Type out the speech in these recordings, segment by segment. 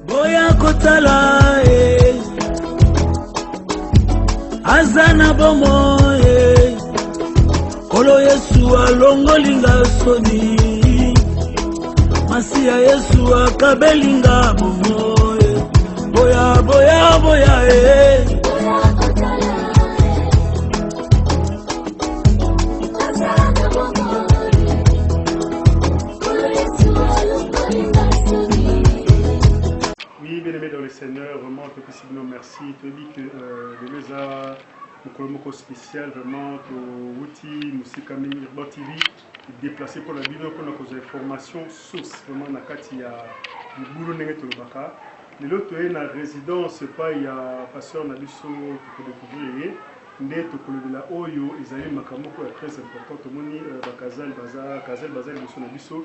Boya kotala azana bomo kolo Yesu alongolinga soni Masia Yesu akabelinga bomo boya boya boya Dans le Seigneur, vraiment, un peu plus merci. Tu dis que les lézards, le colombo spécial, vraiment, tu outil, musique, Irbo TV, déplacé pour la vidéo, pour nos informations, source, vraiment, dans il y a du boulot, le baka. L'autre est dans la résidence, pas il y a pasteur Nabiso pour découvrir. Ndé tokolobela oyo ezali makambo ko très important tomoni bakazal baza liboso na biso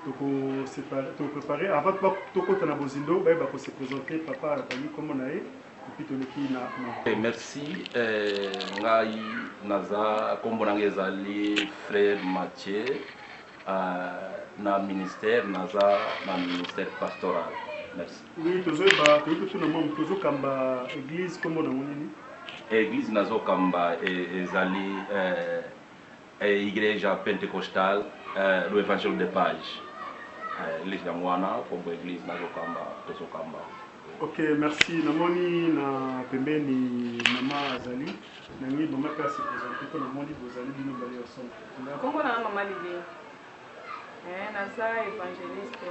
toko séparer to préparer avant tokota na bozindo ba ko se présenter papa atali comme na ye puis toleki na merci ngai naza kombo nanga ezali frère Mathieu na ministère naza na ministère pastoral merci. Oui tozoba to na mom tozokamba église kombo na monini Église nazokamba ezali igreja pentecostal do évangile de page l'église d'Angwana comme église nazokamba tozokamba. Ok, merci. Namoni na pembeni mama azali nangi boma ka se présenter ko namoni bozali bino bali ensemble. Kongo na mama Lili. Naza évangéliste.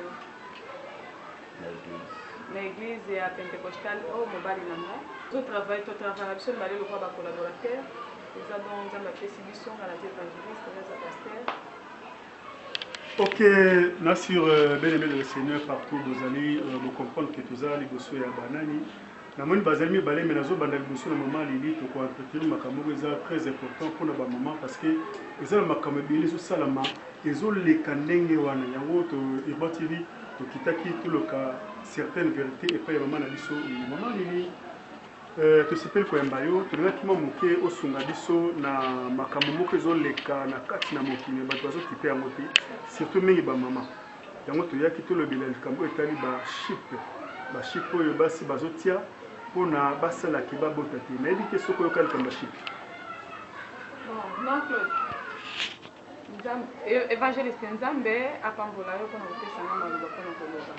L'église à pentecostal au mobile namo. Tout travail biso mbali lokwa ba collaborateur. Nous avons nzamba pesi biso na évangéliste na pasteur. Ok, là sur bien-aimé le Seigneur partout vous allez vous comprendre que tout ça les bosso ya banani. Na moni bazali balé mais nazo banda bosso na maman Lili to ko entretenir makambo eza très important pour na ba maman parce que eza makambo bili so salama ezo le kanenge wana yango to Irbo TV to kitaki tout le cas certaines vérités et pas maman na biso maman Lili to sepel ko embayo to ngaki mo muke osunga biso na makambo moko ezo leka na kati na mokili bato bazo tipe yango te surtout mingi ba mama yango to yaki to le bilal kambo etali ba chip oyo basi bazo tia pona basala ki ba bota te na ebike soko yo kali kamba chip non Claude évangéliste nzambe apambola yo pona kopesa na maloba pona koloba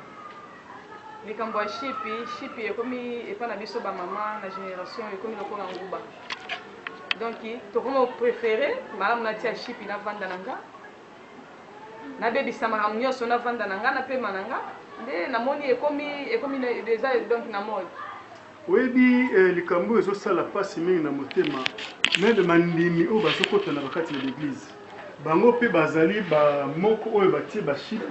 likambo ya shipi ekomi epa na biso ba mama na génération ekomi lokola nguba donc tokoma préféré malamu natia shipi na vanda nanga nabebisa makambo nyonso na vanda nanga na pema nanga nde namoni ekomi déjà donc na mode oyebi likambo ezosala pasi mingi na motema me de mandimi oyo bazokota na bakati ya l'église bango pe bazali ba moko oyo batie ba chip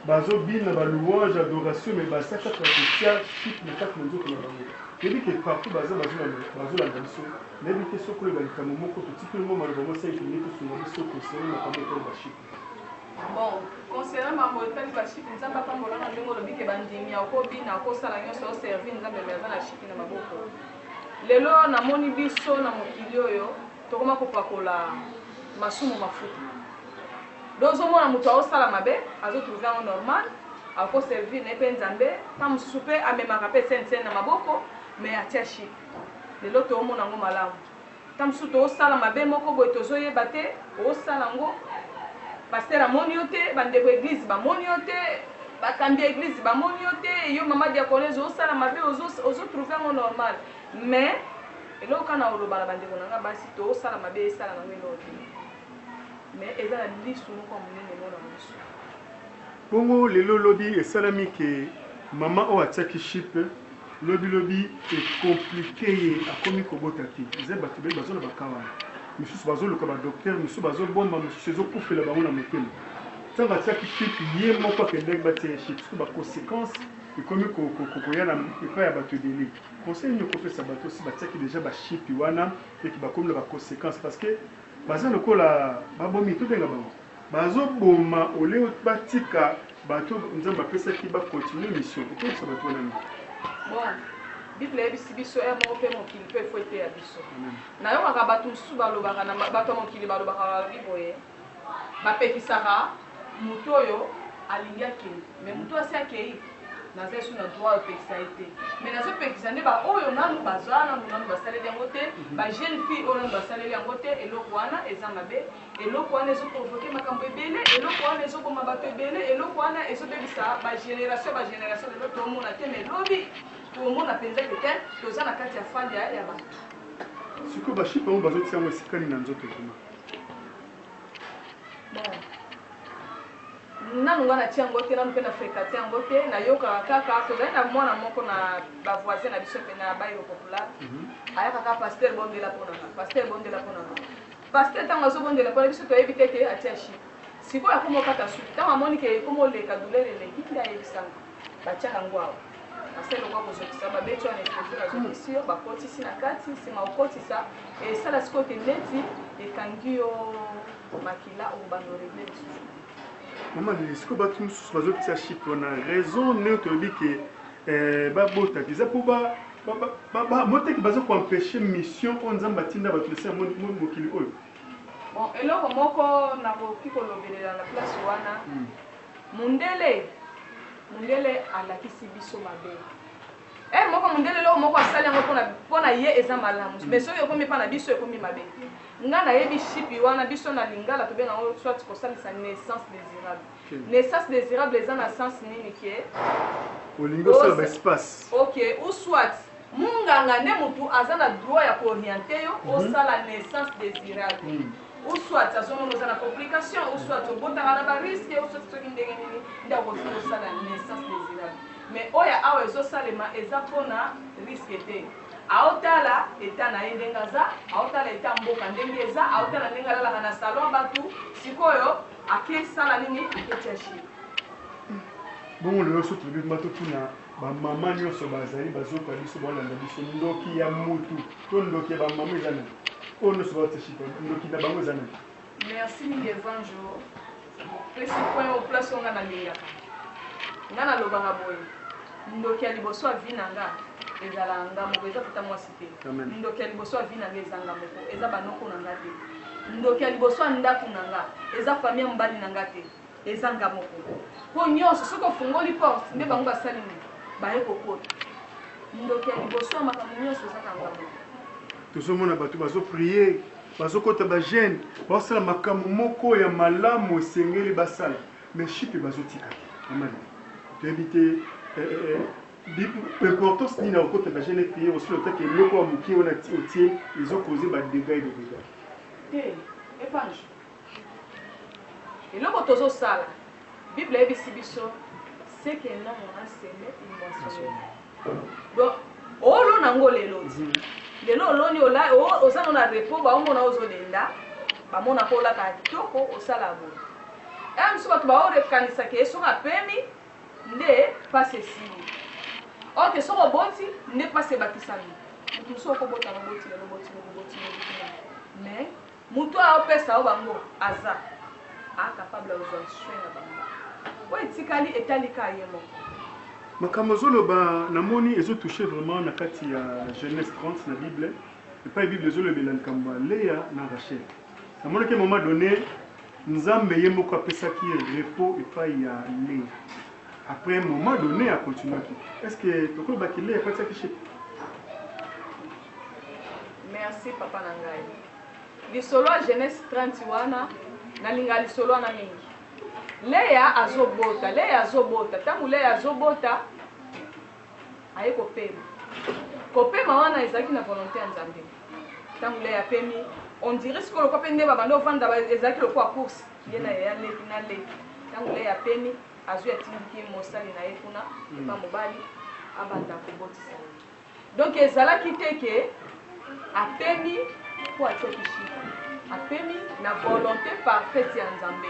bazobina ba louange adoration mais basaka pratique chip na kati nzoto na bango ebi ke partout bazolanda biso nebi ke soko le balikambo moko to tikolo mo maloba mo 5 minutes sur biso concernant makambo to ba chip. Bon, concernant ma hôtel ba chip nzamba pambola na ndenge lobi ke bandimi akobina akosala nyonso servir nzambe meza na chip na maboko lelo namoni biso na mokili oyo tokoma kopakola masumu mafuta dozo mona mutu aosala mabe azotrouve yango normal akoservir na epe nzambe ta mosusu mpe amemaka mpe sene na maboko me atia chip lelo toomona yango malamu ta mosusu toosala mabe moko boye tozoyeba te oosala yango paster amoni yo te bandeko église bamoni yo te bakambi église bamoni yo te yo mama diaconese osala mabe ozotrouve yango normal mais eloko kana oloba na bandeko nanga basi toosala mabe esala nango eloko te mais eza na lisu moko monene mona mosu bongo lelo lobi esalami ke mama oyo atiaki chip lobi ecomplike ye akomi kobota te eza bato beli bazona bakawana misusu bazoluka badocteur misusu bazobomba mosusu ezokufela bango na motema ntango atiaki chip ye moko akendeki batia chip soki baconséquence ekomi kokoya na epai ya bato ebele conseil nini okopesa bato osi batiaki déjà bachip wana eki bakomi na baconséquence parce que baza lokola babomi tobenga bango bazoboma ole batika bato nzambe apesaki bacontinue mission okobisa bato wana nini bon bible yebisi biso ya moko mpe mokili mpe efo ete ya biso nayokaka bato mosusu balobaka na bato ya mokili balobaka balobi boye bapekisaka motu oyo alingi akei mais motu asi akei naza sur notre droit opekisa été mais nazo pekisa nde ba oyo nanu bazana nanu basaleli yango te ba jeune fille oyo nanu basaleli yango te eloko wana eza mabe eloko wana ezoprovoke makambo ebele eloko wana ezokoma bato ebele eloko wana ezobebisa bagénération lelo tomona te mais lobi tomona mpenza ke te toza na kati ya fande ya bato sikoyo bashipe oyo bazotia yango esikani na nzoto ekoma nanu nga natia yango te nanu mpe na fréquente yango te nayokaka kaka tozali na mwana moko na bavoisin na biso mpe na bairo populaire ayaka kaka paster bondela mponanga paster ntango azobondela mpona biso toyebi te te atia chipe sikoyo akoma okata suki ntango amoni ke ekoma oleka douleur eleki nde ayebisanga batiaka yango awa aselokwa kozokisa babeti wana espoze bazokisi yo bakotisi na kati nsima okotisa esala sikoyo te neti ekangi yo makila okobanda oregle lisusu Maman, est-ce que bato mosusu bazotia chip wana raison ne toyebi ke babota eza mpo moteki baza koempêche mission oyo nzambe atinda bato lesa mokili oyo bon eloko moko nakoki kolobelela na place wana mundele alakisi biso mabe moko mundele eloko moko asali yango mpona ye eza malamu mais soki ekomi mpa na biso ekomi mabe nga nayebi shipi wana biso na lingala tobenga yango soit kosalisa naissance désirable naissance désirable eza na sens nini ke olingi osala baespace ok ou soit munganga nde motu aza na droit ya kooriente yo osala naissance désirable ou soit azomona oza na complication ou soit obotaka na bariske ou soit soki ndenge nini nde akoki kosala naissance désirable mais oyo awa ezosalema eza mpona riske te aotala eta na ye ndenge aza aotala eta mboka ndenge eza aotala ndenge alalaka na salon bato sikoyo akesala nini aketia shire bongo lelo so toyebi matotuna bamama nyonso bazali bazoka biso balanda biso ndoki ya mutu to ndoki ya bamama eza nani oyo nyonso baotia shipe ndoki na bango eza nani merci mingi evanjo pesi point o place onga nalingaka nga nalobanga boye ndoki ya liboso avi na nga ezala nga moko eza tata mwasi te ndoki ya liboso avi na nga eza nga moko eza banoko na nga te ndoki ya liboso ya ndako na nga eza famille ya mobali na nga te eza nga moko mpo nyonso soki ofungoli porte nde bango basali nini baye kokota ndoki ya liboso ya makambo nyonso ezaka nga moko tozomona bato bazoprie bazokota bagene basala makambo moko ya malamu esengeli basala mais shipe bazotika amani toyebi te importance nini na kokota bagene eprie osi lotaki eloko ya mokie wana otie ezokoze badega et dega te evange eloko tozosala bible eyebisi biso ce que l'homme a semé il moissonne donc olo nango lelo lelo oloni oza na repos baomona ozolenda bamona ko olaka kitoko osala boye mosusu bato baorekanisaka ye soki apemi nde pasi esili oke soki oboti nde pasi ebakisami motu mosusu okobota loboti mais motu aopesa o bango aza acapable ozwa soin na bango oyo etikali etalika ye moko makambo ozoloba namoni ezotouche vraiment na kati ya Genèse 30 na bible epai bible ezolobela likambo ya Léa na Rachel namonaki moment donné nzambe ye moko apesaki repos epai ya Léa après un moment donné akontinuaki est ce que tokolobaki Léa apesaki che merci papa na ngai lisolo ya Genèse 30 wana nalinga lisolo wana mingi Léa azobota ntango Léa azobota aye kopema wana ezalaki na volonté ya nzambe ntango Léa apemi on dirait sikoyo lokwa mpe nde babanda ovanda ezalaki lokwa course ye na yeya leki na leki ntango Léa apemi azwi atindiki mosali na ye kuna epa mobali abanda kobotisa ye donc ezalaki te ke apemi mpo atiaki chiffre apemi na volonté parfaite ya nzambe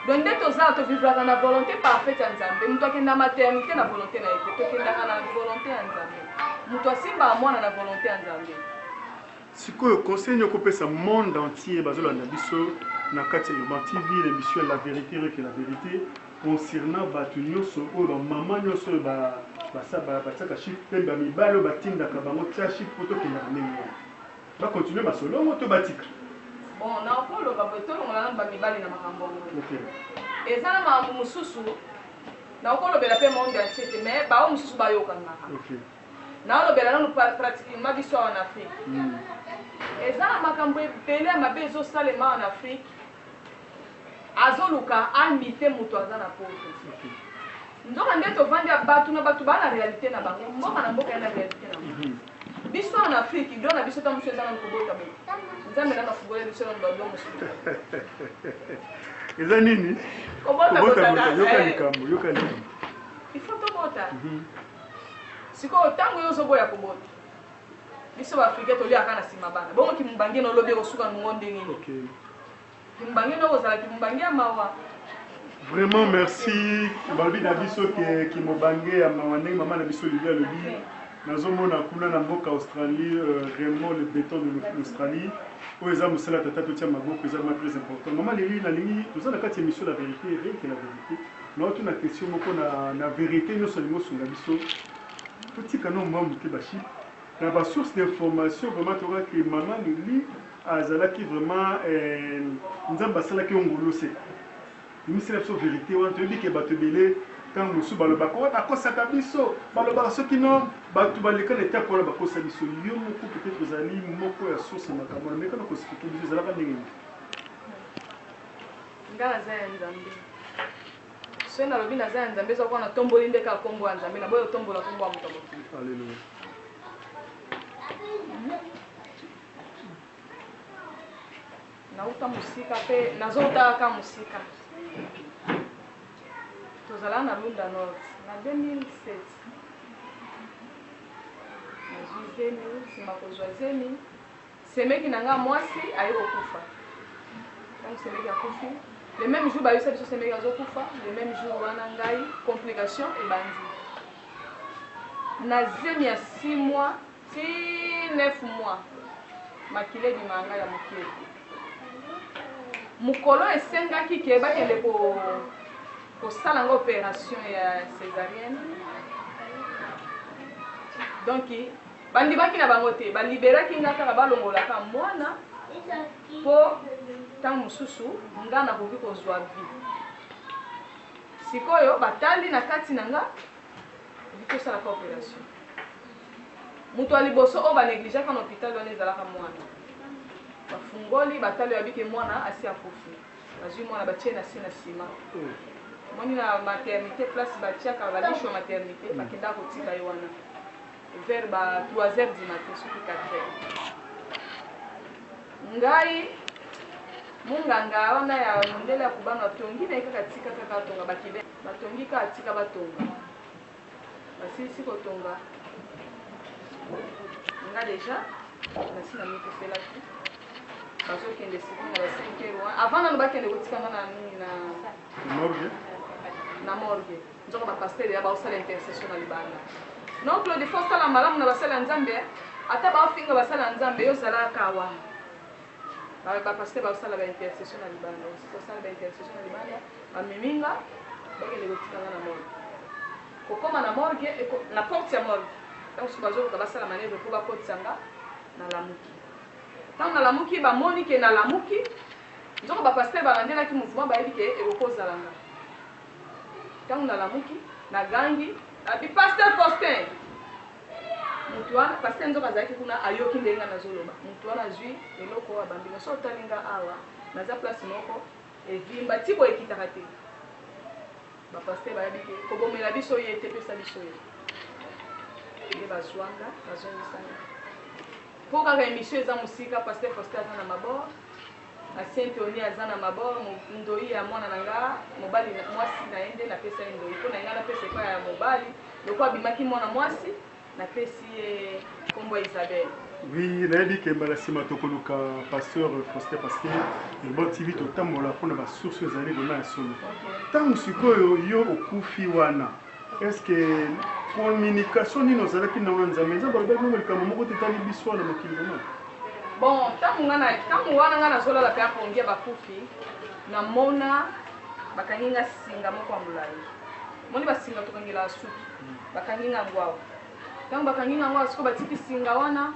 donc nde tozala tovivraka na volonté parfaite ya nzambe moto akenda maternité na volonté na ye te tokendaka na volonté ya nzambe moto asimbaka mwana na volonté ya nzambe sikoyo conseil nyoko kopesa monde entier bazolanda biso na kati ya Yoban TV l'émission la vérité reke la vérité concernant bato nyonso oyo bamama nyonso oyo batiaka chiffre mpe bamibali oyo batindaka bango tia chiffre po tokendaka ndenge wana bakontinue basolongo to batika bon nakoloba boye tolongola na bamibali na makambo eza na makambo mosusu na okolobela pe monde entier te mais bao mususu bayokangaka naolobela nanu pratiquement biso en Afrique eza na makambo ebele ya mabe ezosalema en Afrique azoluka amite moto aza na poto nzoka nde tovandi ya bato na bato baa na réalité na bango mboka na mboka ya na réalité na bango biso en Afrique idio na biso ta mosu eza na kobota bo nzambe nanga fugole biso na bado mosu eza nini yoka likambo il faut tobota sikoyo ntango yo ozoboya kobota biso baafrikain toliaka na nsima bana bongo kimbange nolobi ekosuka nungo ndenge nini kimbange noko ozala kimbange ya mawa. Vraiment merci balobi na biso kimobange ya mawa ndenge mama na biso Olivia alobi nazomona kuna na mboka Australie vraiment le béton de l'Australie oyo eza mosala tata totia maboko eza ma très important mama leli nalingi toza na kati ya émission la vérité rien que la vérité naotuna question moko na vérité nyonso alingi osunga biso totika no mwa moke bashi na basource d'information vraiment tokaki mama leli azalaki vraiment nzambe asalaki yo ngulu se emisala biso vérité wana toyebi ke bato ebele ntango mosusu balobaka oyo bakosaka biso balobaka soki no bato baleka na etape wana bakosa biso yo moko peut-être ozali moko ya source ya makambo wana mekana kosipike biso ezalaka ndenge nini nga naza ya nzambe soki nalobi naza ya nzambe eza kuwa natomboli nde kaka nkombo ya nzambe naboyi otombola nkombo ya moto ya mokili. Alleluya. nauta mosika mpe nazotaka kaka mosika tozala na Lunda Nord na 2007 nazwi zemi nsima kozwa zemi semeki na nga mwasi aye kokufa ntango semeki akufi le même jour bayebisa biso semeki azokufa le même jour wana ngai complication ebandi na zemi ya 6 mois ti 9 mois makile ebima ngai ya mokili mukolo esengaki ke bakende kosala nga opération ya césarienne donc bandimaki na bango te baliberaki nga kaka balongolaka mwana mpo ntango mosusu nga nakoki kozwa vie sikoyo batali na kati na nga vikosalaka opération moto ya liboso oyo banegligeaka na hôpital wana ezalaka mwana bafungoli batali babike mwana asi akufi bazwi mwana batie na se na nsima moni na maternité place batiaka balisho ya maternité bakendaka kotika ye wana vers ba 3h du matin soki 4h ngai munganga wana ya mondele ya kubanga tongi na ye kaka tika kaka atonga bakibe batongi kaka tika batonga basilisi kotonga nga deja nasi na mikufelaki bazokende sikonga ba 5h avant nano bakende kotikanga na nini na morgue nzoko bapaster ya baosala intercession na libanda non Claude faut sala malamu na basala ya nzambe ata baofinga basala ya nzambe yozalaka awa bapaster baosala ba intercession na libanda osala ba intercession na libanda bamiminga bakende kotikanga na morgue kokoma na morgue na porte ya morgue ntango soki bazokoka basala manevre mpo bakotisanga na lamuki ntango na lamuki bamoni ke na lamuki nzoko bapaster balandelaki mouvement bayebi ke ekokozalanga ntango na lamuki na gangi abi Pasteur Faustin mutu wana paster nzoko azalaki kuna ayoki ndenge nga nazoloba mutu wana azwi eloko oyo abambinga so otalinga awa naza place moko evimba ti boye ekitaka te bapaster bayebi ke kobomela biso ye te pesa biso ye nde bazwanga bazongisanga mpo kaka émission eza mosika Pasteur Faustin aza na mabor na Saint-Théonie aza na mabor ndoi ya mwana na nga mobali mwasi na ye nde napesa ye ndoi mpo na nga napesa epai ya mobali loko abimaki mwana mwasi napesi ye nkombo ya Isabelle. Oui, nayebi ke mbala nsima tokoluka Pasteur Faustin parce que Elbon TV totambola mpona basource ezali vraimen ya solo ntango sikoyo yo okufi wana est-ce que communication nini ozalaki na wana nzambe nzambe alobaki nango likambo moko te etali biso wana mokili vraiment bon ntango wana nga nazolala mpe apongi bakufi namona bakangi nga singa moko ya molai moni basinga tokangela suki bakangi nga ngwawa ntango bakangi nga ngwawa siko batiki singa wana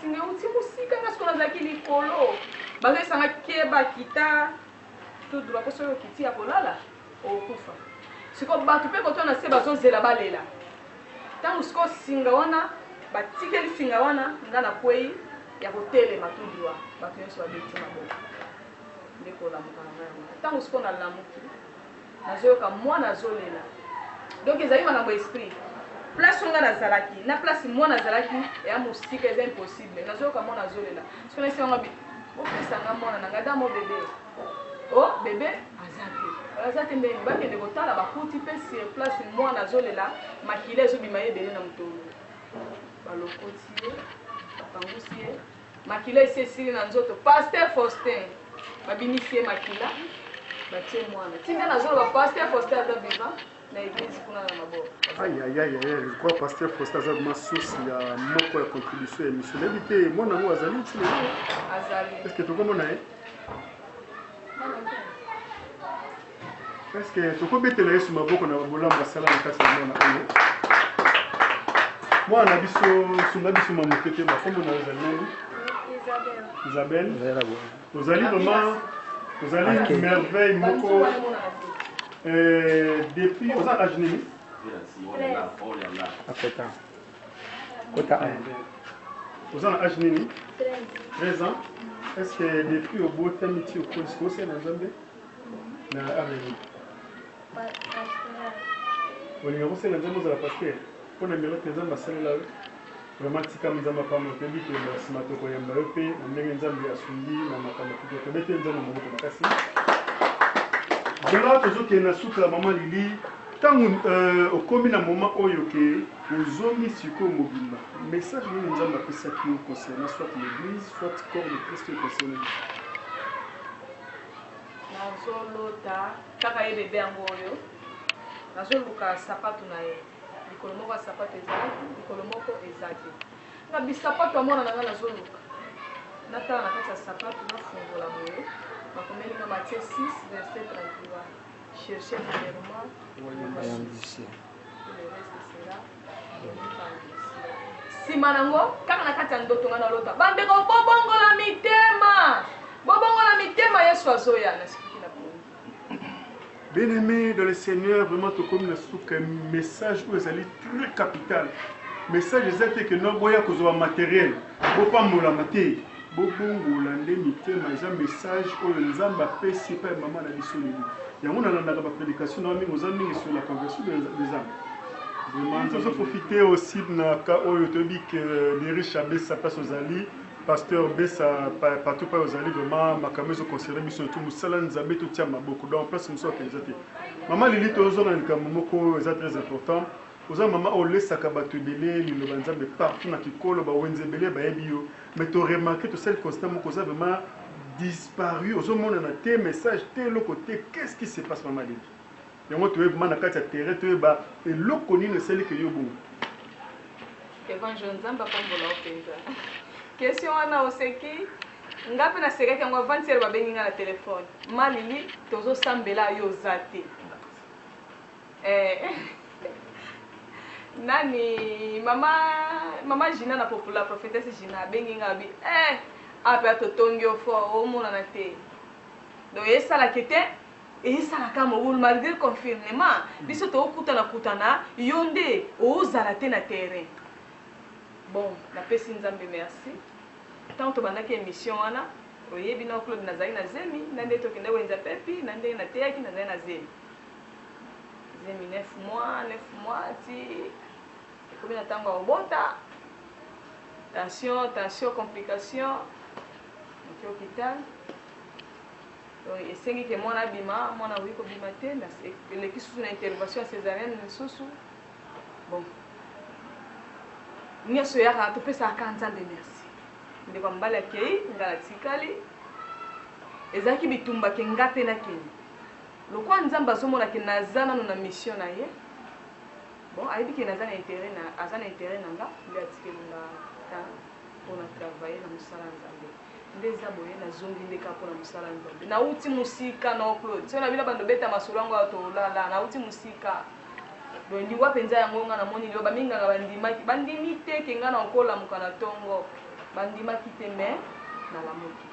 singa euti mosika nga siko nazalaki likolo bazoyesanga keba kita to droit mpo soki okiti ya kolala okufa siko bato pe koto na se bazozela balela tangu siko singa wana batikeli singa wana nga na kwei ya kotelema tuliwa bato nyonso babeti maboko ndeko olamuka na ngai tangu siko nalamuki nazoyoka mwana azolela donc ezali makambo esprit place nga nazalaki na place mwana azalaki ya mosika eza impossible nazoyoka mwana azolela siko naisi wanga opesanga mwana na ngai damo bebe o bebe aza te ndenge bakende kotala bakuti mpe sur place mwana azolela makila ezobima ye ebele na motolo balokoti ye bapangusi ye makila esi esili na nzoto Pasteur Faustin babimisi ye makila batie mwana tinga nazoloba Pasteur Faustin aza vivant na église kuna na maboko. Je crois Pasteur Faustin aza ma source ya moko ya contribution ya émission nayebi te mwana ngo azali nti lelo azali est-ce que tokomona ye est-ce que tokobetela yesu maboko na bolambo asala na kati ya mwana oyo mwana biso sunga biso mamoke te bakombo na ozali nani Isabelle ozali vraiment ozali merveille moko depuis aux âge nini aux âge nini 13 ans est-ce que depuis au beau temps tu au cours de ce na Nzambe na ameni olinga kosala Nzambe ozala pasteur mpona mbela te Nzambe asalela vraiment tika Nzambe pa motebi te nsima tokoyamba yo mpe na ndenge Nzambe asungi na makambo tuko tobete Nzambe maboko makasi Dela tozokende na suka mama Lili tangu okomi na moment oyo ke ozongi siko mobimba message nini Nzambe apesaki yo concernant soit l'église soit corps de Christ concernant nazolota kaka ye bebe yango oyo nazoluka sapato na ye likolo moko ya sapato ezalaki likolo moko ezaki na bisapato ya mwana na ngai nazoluka natala na kati ya sapato nafungola boye bakomeli na Matthieu 6 verset 33 cherchez premièrement le reste sera donné par Dieu. Sima nango kaka na kati ya ndoto nga nalota bandeko bobongola mitema Yesu azoya na siku na pongi. Bien-aimé dans le Seigneur, vraiment tout comme un message où est très capital. Message exact que non boya kozwa matériel, bo pa mola maté, bo bongo lande mitema eza message oyo Nzamba pesi pa maman na biso leli. Yango na landa ba prédication na mingi ozami sur la conversion des âmes. Vraiment nous avons profité aussi na ka oyo tobi que les riches abesa passe aux ali. Pasteur Bessa partout pas aux alliés vraiment makamezo considéré biso tout musala Nzambe tout tia maboko donc place muso kelizate maman Lili tozo na likamoko est très important oza maman o lesaka bato belé liloba Nzambe partout na kikolo ba wenze belé ba yebio mais to remarquer to celle constant moko za vraiment disparu ozo mona na tes messages tes le côté qu'est-ce qui se passe maman Lili yango to vraiment na kati ya terrain to ba et lokoni ne celle que yo bon Évangile Nzamba pambola openza question wana oseki ngapi na sekaki yango avant-hier babengi nga na telefone malili tozosambela yo zate nani mama Gina na popula prophétesse Gina abengi nga bi apa totongi ofo omona na te donc esalaki te esalaka mobulu malgré confinement biso tokutana yo nde ozala te na terrain. Bon, la pesi Nzambe merci. Tant to bandaki émission wana, oyebi na Claude nazali na zemi, nande to kende wenza pepi, nande na teaki nazali na zemi. Zemi 9 mois ti komi na tango obota. Tension, complication. Donc hôpital. Donc esengi ke mwana bima, mwana wiko bima te, na leki sous na intervention césarienne susu. Bon. Nyeso yaka topesaka Nzambe merci ndeko mbala kei ngala tikali ezaki bitumba ke ngape na keni lokwa Nzamba azomona ke nazana na mission na ye bon ayebi ke nazana intérêt na azana intérêt nanga nde atikeli nga ta pona travailler na musala Nzambe ndeza boye na zongi ndeka pona musala Nzambe na uti musika na Claude sio na bila bando beta masulango atolala na uti musika ndi wapenza yango nga na moni lio baminga nga bandimi te ke nga na okola mukana tongo bandimaki te mais na la moki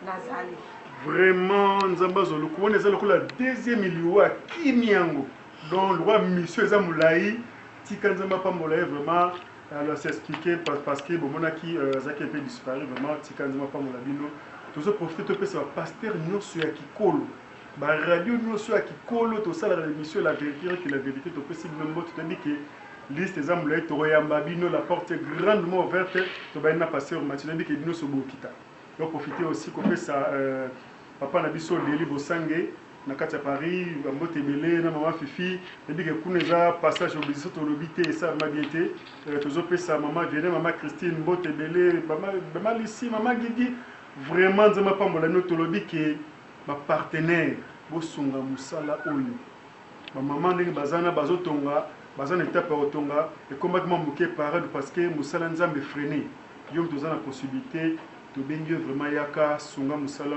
nazali vraiment Nzamba zolo kuona ezalo kola deuxième liwa kimi yango donc le roi mission eza moulayi tika nzamba pambola vraiment alors c'est expliqué parce que bon monaki zaki un peu disparu vraiment tika nzamba pambola bino tozo profiter to pesa pasteur nyonso ya kikolo ba radio nyonso ya kikolo to sala l'émission la vérité to pesa bino mot to dit que liste eza moulayi to yamba bino la porte est grandement ouverte to ba ina passer au matin dit que bino so bokita donc profiter aussi ko pesa papa na biso Leli Bosange na kati ya Paris mbote belé na maman Fifi et dit que kuneza passage obligé to lobité ça m'a bien été tozo pesa maman Vienne maman Christine mbote belé maman Lucie maman Guigui vraiment nzama pambola no to lobi que ba partenaire bosunga musala oyo ba maman ndenge bazana bazotonga bazana étape otonga et complètement moqué parade parce que musala nzambe freiner yo tozana possibilité to bengi vraiment yaka sunga musala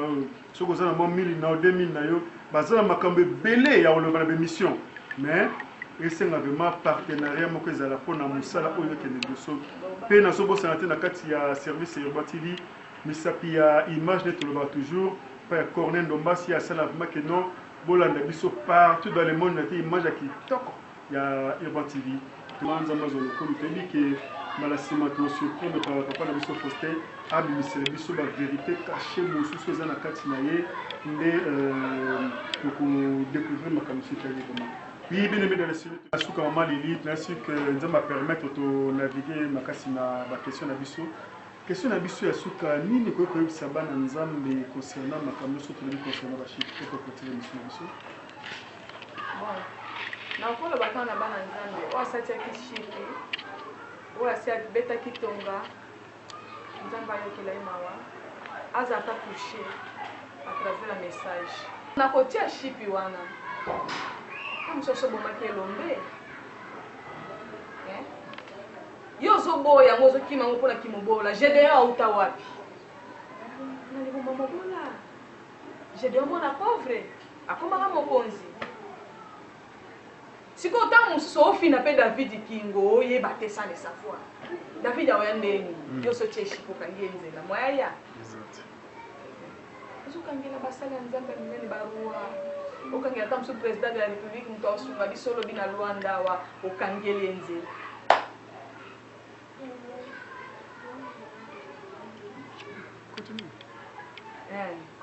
soko zana mo 1000 na 2000 na yo bazana makambe belé ya oloba na mission mais esenga vraiment partenariat moko ezala pona musala oyo ke negoso pe na sobo santé na kati ya service Urban TV misapi ya image net oloba toujours pa Corneille Ndombasi ya sala vraiment que non bolanda biso partout dans le monde na image ya kitoko ya Urban TV tumanza mazolo ko mtebi ke malasima to surprendre par papa na biso Faustin abimisele biso ba vérité cachée mosusu eza na kati na ye nde ko découvrir makambo sitali vraiment oui bien aimé dans le studio asuka mama Lili na su que nzamba permettre to naviguer makasi na ba question na biso question na biso ya suka nini ko yebisa bana nzambe concernant makambo surtout concernant ba chiffre ko continuer mission na biso bon na kolo bakana bana nzambe o asati kishipi o asati beta kitonga nzamba yokela imawa aza ata touché à travers la message na kotia shipi wana comme ça sobo makelombe yo zoboya ngozo kima ngopona kimobola GDA auta wapi na libo mobola GDA mona pauvre akoma kama mokonzi siko tamu sofi na pe David Kingo ye batesa ne safwa David awendeni yo so cheshi ko kangenze na moya ukangela basala nzambe minene barua ukangela tamu su president de la république mtosunga bisolo bina Luanda wa ukangelenze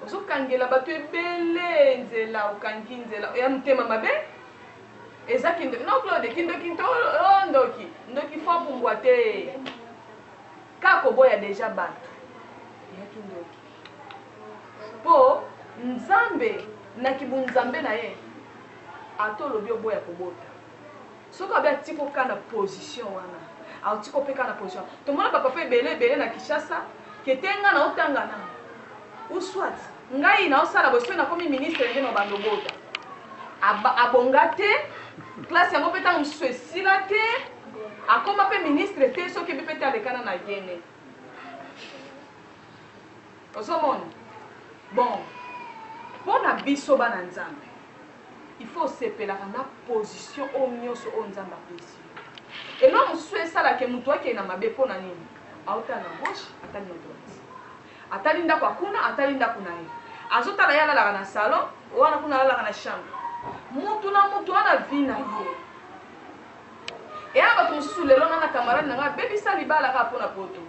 ozokangela bato ebele nzela okangi nzela ya motema mabe eza kindoki no Claude kindoki ndoki fo pumbwa te kaka oboya deja bato ya kindoki po nzambe na kibunzambe na ye ata olobi oboya kobota soki abe atiki oka na position wana aotiki opeka na position tomona bapapa ebele na Kinshasa ketenga na otanga na uswat ngai na osala boso na komi ministre ngeno bandobota abonga te classe yango peta mususu esila te akoma pe ministre te soki be peta alekana na gene ozomona bon mpona biso bana nzambe il faut sepelaka na position oyo nyonso oyo nzambe apesi elo mosusu esalaka moto akei na mabe mpona nini aotala na gauche atali na droite atali ndako akuna atali ndako na ye azotala ye alalaka na salon wana kuna alalaka na chambre mutu na mutu wana vi na ye eya bato mosusu lelo nana camarade nanga abebisa libala kaka mpona poto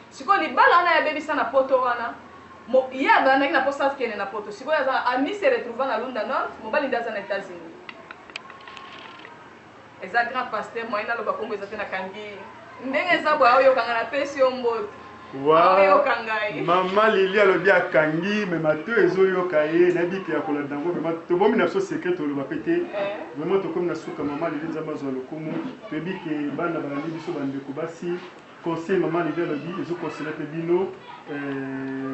sikoyo libala wana yabebisa na poto wana ye abandaki na posa kende na poto sikoyo aza ami se retrouva na Lunda Nord mobali nde aza na États-Unis eza grand pasteur moyen naloba kongo eza te na kangi ndenge eza boya oyokanga na pesi yo mbote mama Lili alobi akangi me mato ezoyoka ye nayebi ke ya kolanda yango vraiment tobomi na biso secret toloba pe te vraiment tokomi na suka mama Lili nzambe azwa lokumu toyebi ke bana balandi biso bandeko basi conseil mama Lili alobi ezoconseille mpe bino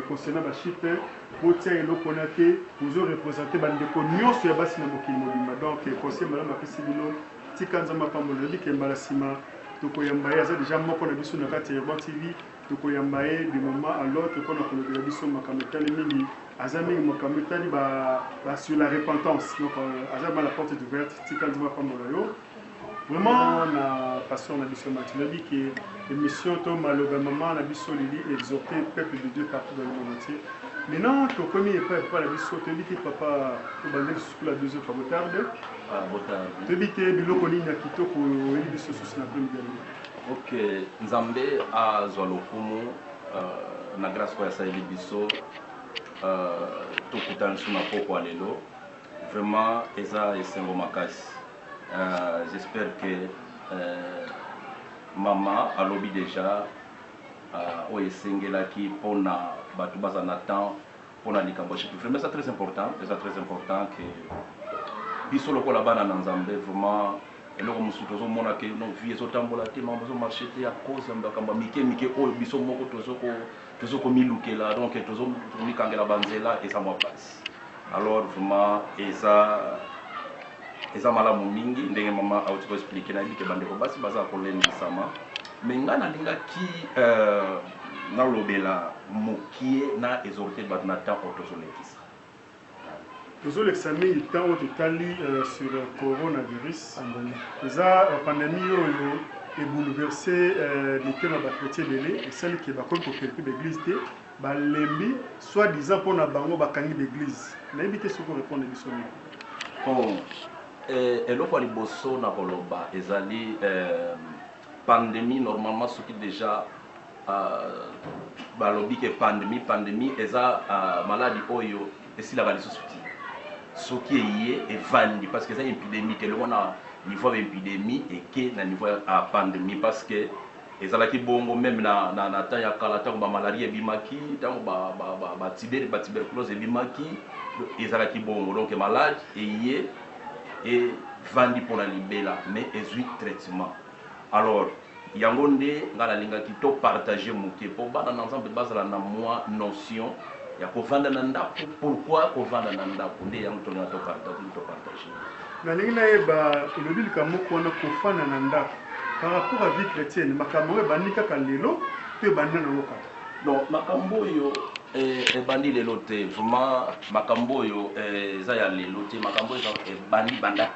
concernant bachipe botia eloko wana te ozorepresente bandeko nyonso ya basi na mokili mobimba donc conseil malamu apesi bino tika nzambe apambola oyebi ke mbala nsima tokoyamba ye aza déjà moko na biso na kati ya Urban TV tokoyamba ye de moment à l'autre mpona kolobela biso makambo etali mingi aza mingi makambo etali sur la repentance donc aza ma la porte est ouverte tika nzambe apambola yo vraiment na passion na biso matin oyebi ke émission to maloba mama na biso Lili exhorter peuple de Dieu partout dans le monde entier Maintenant, ton premier pas la biso, tu dis que papa, tu vas aller sur la deuxième fois, botarde. Tu dis que biloko nini ya kitoko oyebi biso susi na premier dialogue. Ok, Nzambe azwa lokumu na grâce kwa yasaeli biso tokutana biso na poko ya lelo. Vraiment, eza esengo makasi. J'espère que maman alobi déjà oyo esengelaki mpona bato baza na temps mpona likambo chetu. Vraiment, c'est très important que biso lokola bana na Nzambe vraiment eloko mosusu tozomona ke no vie ezotambola te mambo ezomarche te ya cause ya makambo mike oyo biso moko tozokomilukela donc tozomikangela banzela eza mwa place. Alors vraiment eza malamu mingi ndenge mama auti koexplike nayebi ke bandeko basi baza kolendisama me ngai nalingaki nalobela mokie na exhorte bato na temps oyo tozolekisa. Toujours l'examen temps où tu lis sur le coronavirus. La pandémie est bouleversée les thèmes de chrétiens et celles qui sont contre l'église, soit disant pour la bango bakangi l'église. N'invitez ce qu'on répond à l'émission. Bon, et là pour les bosso na koloba, ezali pandémie normalement ce qui déjà balobi que pandémie eza maladie oyo esi la baliso souti. Ce qui est vandi parce que c'est une épidémie que l'on a niveau épidémie et que na niveau à pandémie parce que ezalaki bongo même na temps ya kala tango ba malaria bimaki tango ba tuberculose bimaki ezalaki bongo donc malade et vandi pour la libela mais ezui traitement. Alors yango nde ngala lingaki to partager moke po bana ensemble bazala na moi notion ya kovanda na ndako. Pourquoi kovanda na ndako nde yango tona to partager na lingi na yeba elobi likambo kona kofanda na ndako par rapport à vie chrétienne makambo ebandika ka lelo to ebandina na loka. Non, makambo yo ebandi lelo te vraiment makambo yo eza ya lelo te makambo eza ebandi banda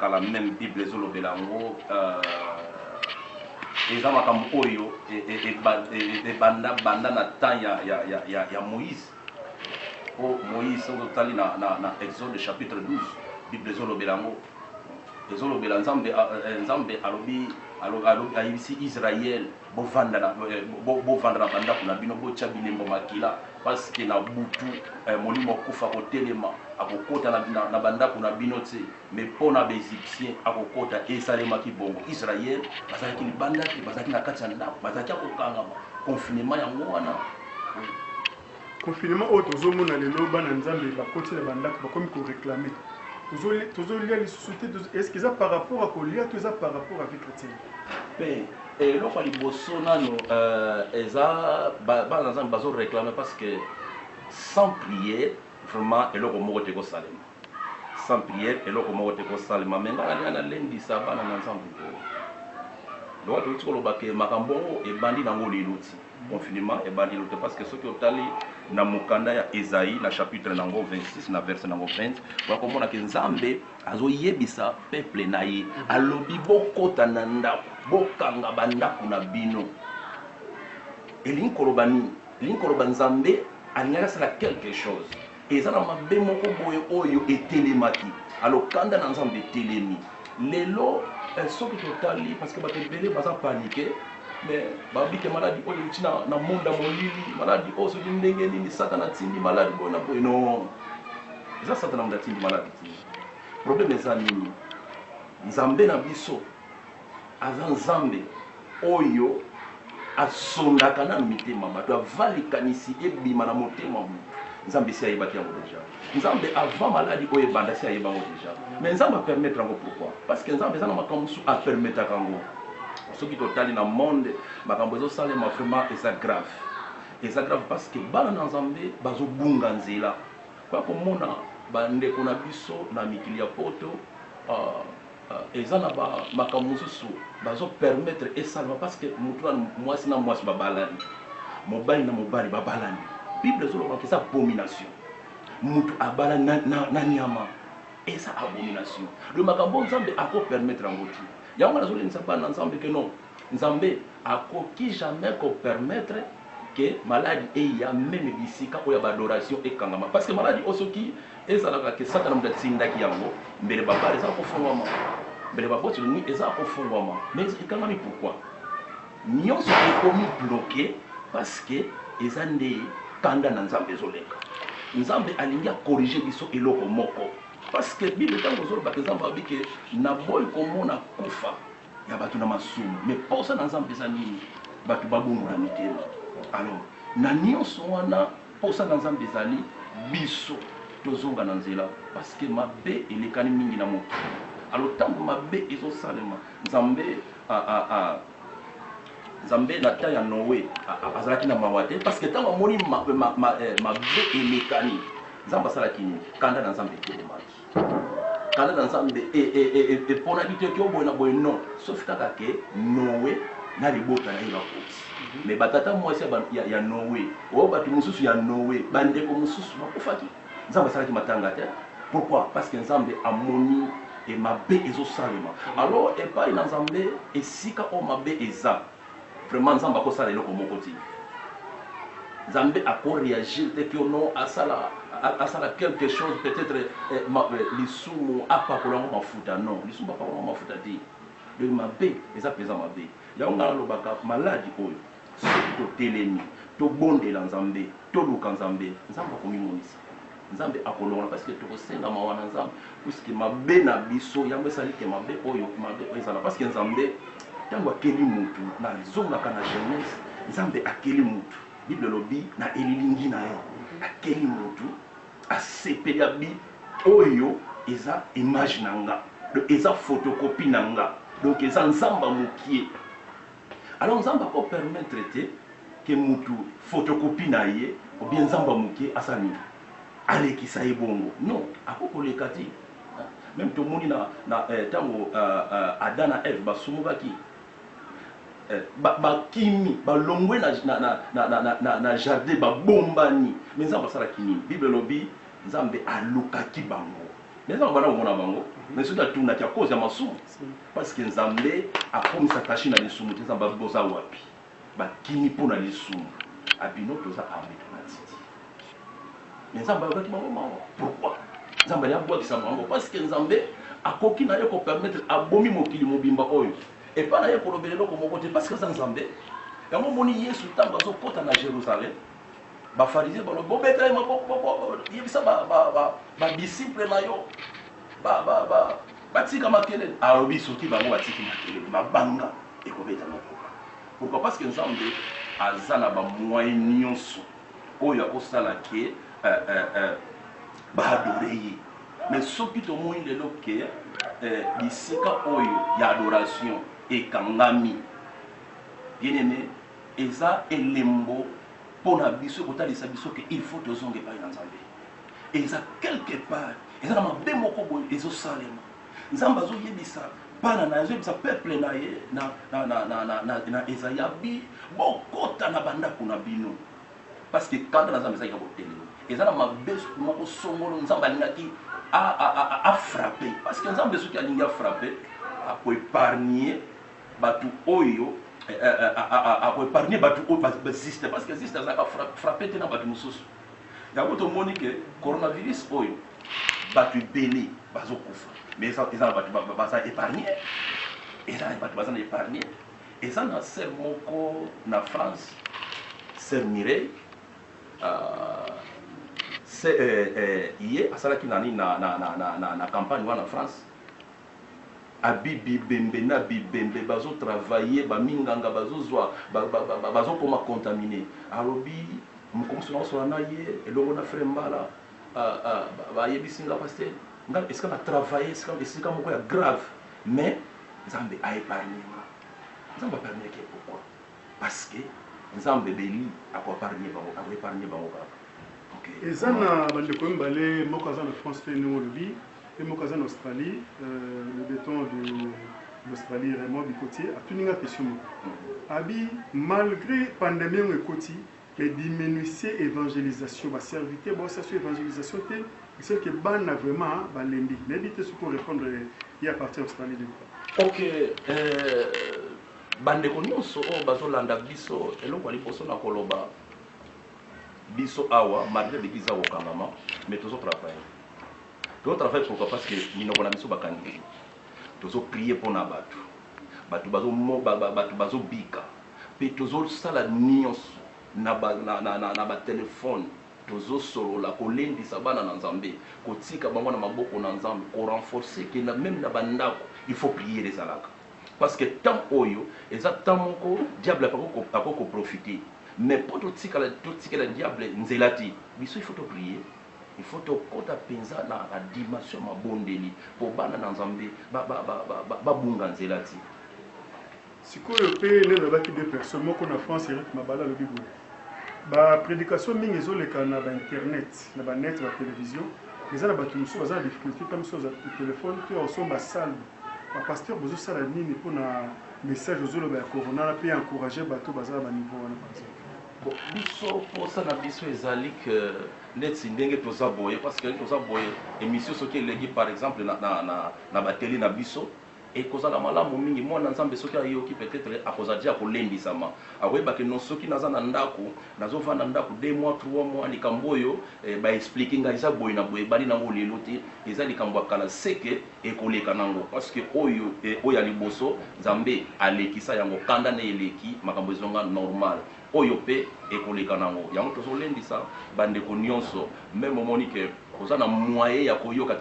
kala même Bible ezolobela ngo eza makambo oyo banda na temps ya Moïse. Moïse totali na Exode chapitre 12 Bible ezolobela ngo ezolobela Nzambe alobi ayibisi Israël bovanda na banda kuna bino bocha bilembo makila parce que na butu molimo kufa kotelema akokota na banda kuna bino te mais pona ba égyptien akokota esalema kibongo Israël bazaki libanda te bazaki na kati ya ndako bazaki akokanga confinement yango wana confinement autre zomona lelo bana Nzambe bakoti na bandako bakomi ko réclamer tozolia les sociétés est-ce que ça par rapport à colia tout ça par rapport à vie chrétienne mais et l'offre liboso nano eza bana Nzambe bazo réclamer parce que sans prière vraiment eloko moko te ko salema sans prière eloko moko te ko salema mais ngala na lendi sa bana Nzambe donc tu tiko lobake makambo e bandi nango leloti confinement et bandi lote parce que ce qui otali na mukanda ya Esaïe na chapitre nango 26 na verset nango 20 bakomona ke Nzambe azoyebisa peuple na ye alobi bokota na ndako bokanga bandako na bino elinkoloba Nzambe alingaka sala quelque chose ezana mabe moko boye oyo etelemaki alokanda na Nzambe etelemi lelo soki totali parce que bato ebele baza paniqué mais babike maladie oyo euti na monde ya molili maladie oyo soki ndenge nini satana atindi maladie boye na boye non eza satana moto atindi maladie ti problème eza nini Nzambe na biso aza Nzambe oyo asondaka na mitema bato avalikanisi ebima na motema moto Nzambe si ayebaki yango déjà Nzambe avant maladie oyo ebanda si ayeba yango déjà mais Nzambe apermettre yango pourquoi parce que Nzambe eza na makambo mosusu apermetaka yango soki totali na monde makambo ezosalema vraiment eza grave parce que bana na Nzambe bazobunga nzela kwa komona bandeko na biso na mikili ya poto eza na makambo mosusu bazopermettre esalema parce que mutu na mwasi na mwasi babalani mobali na mobali babalani Bible ezoloba que c'est abomination mutu abala na nyama eza abomination le makambo Nzambe ako permettre yango ti yango nazolenisa bana Nzambe que non Nzambe akoki jamais ko permettre que maladie et ya même bisika oya adoration et kangama parce que maladie osoki ezalaka ke satana mdatindaki yango mbele baba eza ko fongwama mbele baba tuni eza ko fongwama mais ekangami pourquoi nyonso ekomi bloqué parce que eza nde kanda na nzambe ezoleka nzambe alingi corriger biso eloko moko parce que bible tango zolo bakenzamba babike na boy komona kufa ya batu na masumu mais posa na nzambe eza nini batu babongo na mitema alors na nyonso wana posa na nzambe ezali biso tozonga na nzela parce que mabe elekani mingi na moto alors tango mabe ezosalema nzambe na ta ya Noé azalaki na mawa te parce que tango amoni mabe elekani nzambe asalaki nini kanda na nzambe etelemaki kanda na nzambe eponaki te oboye na boye non sauf kaka ke Noé na libota na ye bakoti mais batata mwasi ya Noé oyo bato mosusu ya Noé bandeko mosusu bakufaki nzambe asalaki matanga te pourquoi parce que nzambe amoni mabe ezosalema alors epai na nzambe esika oyo mabe eza vraiment nzambe akosala eloko moko ti nzambe akoreagir te ke non asala quelque chose peut-être lisumu apakolango mafuta non lisumu apakolango mafuta te donc mabe eza mpenza mabe yango nga nalobaka maladi oyo soki totelemi tobondela nzambe toluka nzambe nzambe akomimonisa nzambe akolongola parce que tokosengama wana nzambe puisque mabe na biso yango esali ke mabe oyo ezala parce que nzambe ntango akeli mutu na ezongaka na jeunesse nzambe akeli mutu bible elobi na elilingi na ye akeli mutu asepeli abi oyo eza image na nga donc eza photocopie na nga donc eza nzamba mokie alors nzamba ko permettre te ke mutu photocopie na ye ou bien nzamba mokie asani alekisa ye bongo non akokoleka ti même tomoni na tango Adam na Eve basumukaki bakimi balongwe na jardin babombani mais nzambe asalaki nini bible elobi nzambe alukaki bango mais nzambe bana komona bango mais soki atunaki cause ya masumu parce que nzambe akomisaka shi na lisumu te nzambe aboza wapi bakimi mpona lisumu abino toza ambeto na titi mais nzambe alukaki bango mawa pourquoi nzambe aliabwakisa bango parce que nzambe akoki na ye kopermettre abomi mokili mobimba oyo et pas na ye kolobela eloko moko te parce que aza nzambe yango omoni yesu ntango azokɔta na jérusalem bafarisien balobi bobetela ye maboko yebisa badisiple na yo batika makelele alobi soki bango batiki makelele mabanga ekobeta maboko pourquoi parce que nzambe aza na bamoyen nyonso oyo akosala ke baadore ye mais soki tomoni lelo ke bisika oyo ya adoration ekangami bien aimé eza elembo mpona biso kotalisa biso ke il faut tozonga epai na nzambe eza quelque part eza na mabe moko boye ezosalema nzambe azoyebisa bana na azoyebisa peuple na ye na Ezaïa bi bokota na bandako na bino parce que kanda na nzambe ezalika kotelema eza na mabe moko songolo nzambe alingaki afrappe parce que nzambe soki alingi afrappe akoépargne batu oyo akoépargne batu oyo baziste parce que ziste azalaka frappe te na batu mosusu yango tomoni ke coronavirus oyo batu ebele bazokufa mais eza na batu baza épargne eza na batu baza na épargne eza na sere moko na France sere Mireille ye asalaki nani na campagne wana France abibi bembe na bibembe bazotravaille baminganga bazozwa bazokoma contamine alobi mokomoso naosola na ye elongo na frère Mbala bayebisi nga paster nga esika na travaille esika moko ya grave mais nzambe aépargne nga nzambe aépargne ke pourquoi parce que nzambe beli akoépargne bango kaka eza na bandeko mibale moko aza na France te ndenge olobi pe moko aza na Australie le béton de l'Australie Raymond Bikotier atuninga question moko abi malgré pandémie ngo ekoti les diminuer évangélisation baservité baosation évangélisation te c'est que bana vraiment balembi nayebi te soki répondre ye à partir Australie de ok bandeko nyonso oyo bazolanda biso eloko ya liboso na koloba biso awa malgré l'église ya kokangama mais tozotravaille pourquoi parce que minoko na biso bakangi tozoprier mpona bato bazobika mpe tozosala nyonso na batelefone tozosolola kolendisa bana na nzambe kotika bango na maboko na nzambe korenforce ke même na bandako il faut prier ezalaka parce que tant oyo eza tant moko diable akokoprofite mais mpo totikela diable nzela te biso il faut toprier il faut tokota mpenza na dimension mabondeli mpo bana na nzambe babunga nzela te sikoyo mpe nde nabaki de personne moko na France Eric Mabala alobi boye baprédication mingi ezoleka na bainternet na banet batelevizio eza na bato mosusu baza na difficulté ta mosusu aza telefone mpe osomba salve bapaster bozosala nini mpona message ozoloba ya corona mpe encourage bato baza na baniveau wana par exemple biso mposa na biso ezali ke neti ndenge toza boye parce que toza boye émission soki eleki par exemple na bateli na biso ekozala malamu mingi mwana nzambe soki ayoki peut-être akoza dia kolendisama akoyebake no soki naza na ndako nazovanda ndako 2 mois 3 mois likambo oyo baexplike ngai eza boye na boye bali nango lelo te eza likambo ya kala seke ekoleka nango parce que oyo ya liboso nzambe alekisa yango kanda na eleki makambo ezonga normal oyo mpe ekoleka nango yango tozolendisa bandeko nyonso même omoni ke oza na moyen ya koyoka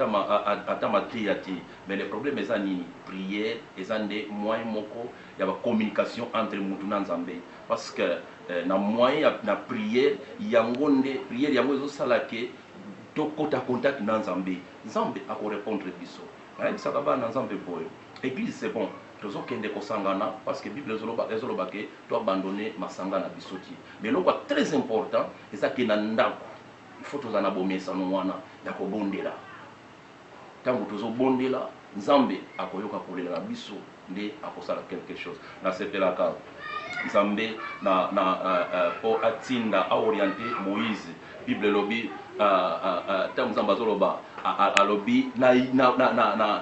ata mateya te mais le problème eza nini prière eza nde moyen moko ya bacommunication entre mutu na nzambe parce que na moyen na prière yango nde prière yango ezosala ke tokota contact na nzambe nzambe akorépondre biso nayebisaka bana nzambe boye église c'est bon tozokende kosangana parce que bible ezoloba ke toabandonne masanga na biso ti mais eloko très important eza ke na ndako il faut tozala na bomesano wana ya kobondela ntango tozobondela nzambe akoyoka kolela na biso nde akosala quelque chose nasepelaka nzambe po atinda aoriente moïse bible elobi ntango nzambe azoloba alobi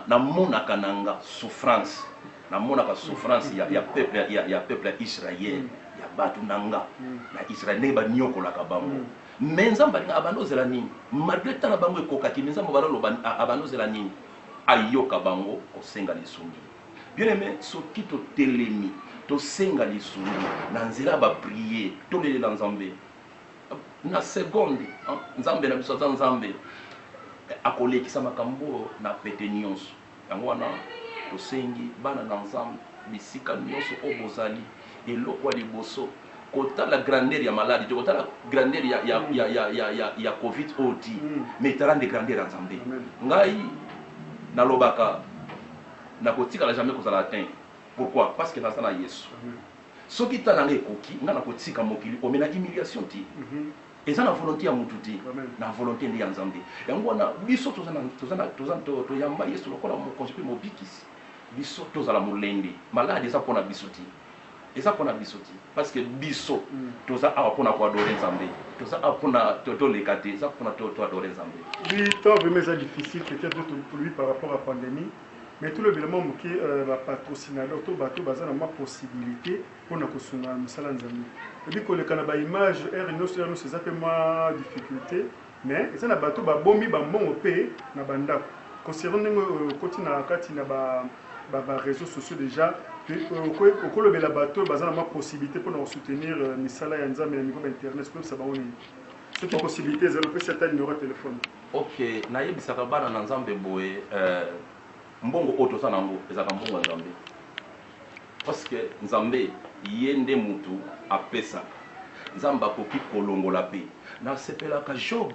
namonaka nanga souffrance namonaka souffrance ya peuple ya Israël ya bato nanga na Israël ndenge baniokolaka bango mais nzambe alinga abandozela nini malgré tala bango ekokaki mais nzambe baloloba abandozela nini ayoka bango kosenga lisungi bien aimé soki totelemi tosenga lisungi na nzela baprier tolelela nzambe na seconde nzambe na biso aza nzambe akolekisa makambo na pete nyonso yango wana tosengi bana na nzambe bisika nyonso oyo bozali eloko ya liboso kotala grandeur ya maladi te kotala grandeur ya covid oyo ti mais tala nde grandeur ya nzambe ngai nalobaka nakotikala jamais kozala atteint pourquoi parce que naza na yesu soki tala nga ekoki nga nakotika mokili omena humiliation ti eza na volonté ya mutu te na volonté nde ya nzambe yango wana biso toyamba yesu lokola mokonzi mpe mobikisi biso tozala molende maladi eza mpona biso te eza mpona biso te parce que biso toza awa mpona koadore nzambe toza awa mpona toleka te eza mpona toadore nzambe oui temps vraiment eza difficile peut-être pour lui par rapport à pandémie mais tout le bilement moke bapatrocinadeur to bato baza na ma possibilité mpona kosunga mosala nzambe ebi koleka na baimage ere nyonso ya nyonso eza mpe mwa difficulté mais eza na bato babomi bambongo mpe na bandako concernant ndenge okoti na kati na baréseaux sociaux déjà okolobela bato baza na ma possibilité mpona kosoutenir misala ya nzambe na niveau bainternet koyebisa bango nini soki possibilité ezali opesi ata numéro ya telefone ok nayebisaka bana na nzambe boye mbongo oyo toza nango ezalaka mbongo ya nzambe parce que nzambe ye nde mutu apesaka nzambe akoki kolongola mpe nasepelaka job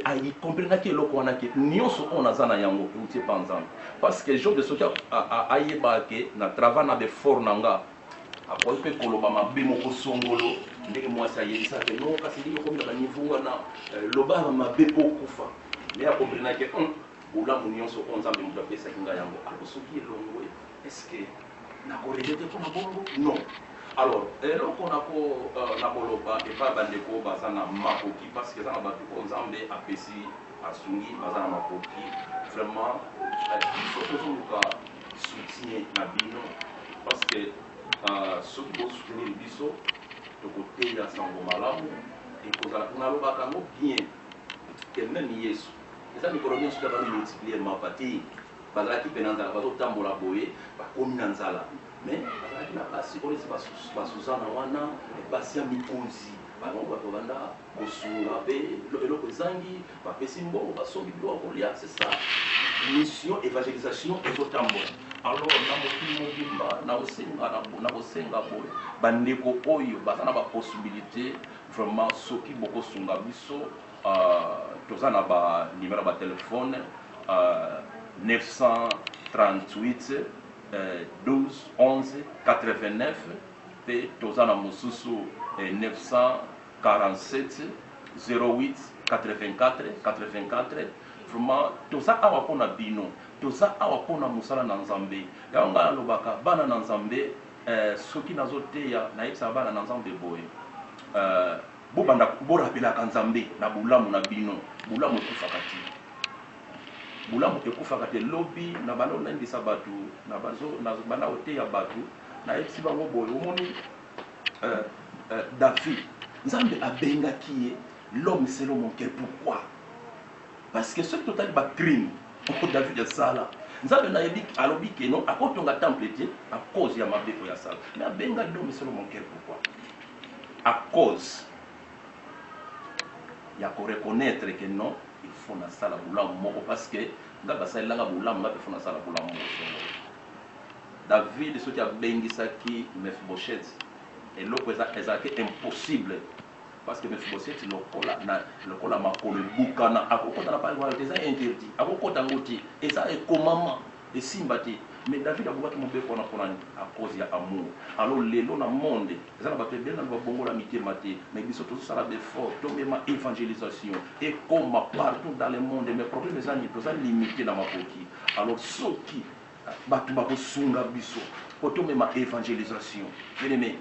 ayikomprendaki eloko wana ke nyonso oyo naza na yango euti epa nzambe parce que job soki ayebaka ke na travail na befort na nga akoki mpe koloba mabe moko songolo ndenge mwasi ayebisaka no kasi ndenge okomela niveau wana lobaka mabe mpo okufa mais akomprenaki bolamu nyonso oyo nzambe moto apesaki ngai yango akosoki elongo est-ce que nakorejete mpona bongo non alors eloko nakoloba epa bandeko baza na makoki parce que eza na bato oyo nzambe apesi asungi baza na makoki vraiment ifo tozoluka soutien na bino soki bosoutenir biso tokoteya sango malamu ekozala nalobaka yango bien ke même yesu eza mikolo nyonso kaka bamultiplier mapati bazalaki mpe na nzala bazotambola boye bakomi na nzala mais bazalaki na basi oyo esi basuzana wana basi ya mikonzi bango bakobanda kosunga mpe eloko ezangi bapesi mbongo basombi biloko kolia c'est ça mission évangélisation ezotambola alors na mokili mobimba na kosenga boye bandeko oyo baza na bapossibilité vraiment soki bokosunga biso toza na banimero batelefone 938 12 11 89 mpe toza na mosusu 947 08 84 84 vraiment toza awa mpona bino toza awa mpona mosala na nzambe yango ngai nalobaka bana na nzambe soki nazoteya nayebisaka bana na nzambe boye bobanda borapelaka nzambe na bolamu na bino bolamu ekufaka te bolamu ekufaka te lobi na bana onandisa bato na bana oteya bato nayebisi bango boye omoni David nzambe abengaki ye l'homme selon mon cœur. Pourquoi? Parce que ce qui total ba crime David asala nzambe na yebi alobi ke non akotonga temple te à cause ya mabeko ya sala mais abenga l'homme selon mon cœur. Pourquoi? À cause ya ko reconnaître que non il faut na sala bulamu moko parce que ngaba salanga bulamu ngaba faut na sala bulamu moko. David soki abengisaki Mephibosheth et l'autre est impossible parce que Mephibosheth lokola makolo bukana akokota na pas déjà interdit akokota ngoti et ça est commandement et simbati mais David a beaucoup de pour à cause ya amour alors lelo na monde ça na ba pebel na bongo la mité maté mais biso tout ça la d'effort tomber ma évangélisation et comme partout dans le monde mais problème les amis tout ça limité dans ma poki alors soki batu ba kosunga biso tomber ma évangélisation bien aimé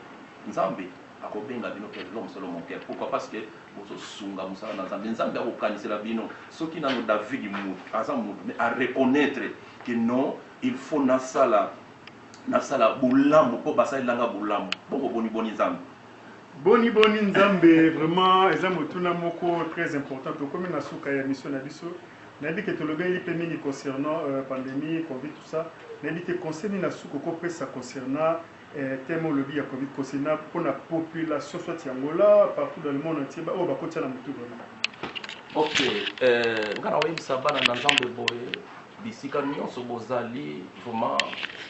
nzambe akobenga bino ke l'homme selon mon cœur. Pourquoi? Parce que bozo sunga musala na nzambe nzambe akokanisela bino soki nano David mutu aza mutu mais à reconnaître que non il faut nasala bulamu po basalanga bulamu bongo boni nzambe boni nzambe vraiment eza motuna moko très important to comme na suka ya mission na biso na dit que to lobeli pe mingi concernant pandémie covid tout ça na dit que concernant na suka ko pesa concernant tellement le bien Covid concernant pour la population soit Angola partout dans le monde entier ba o ba kotia na mutu vraiment. OK ngana wa sabana na nzambe boye bisika nyonso bozali vraiment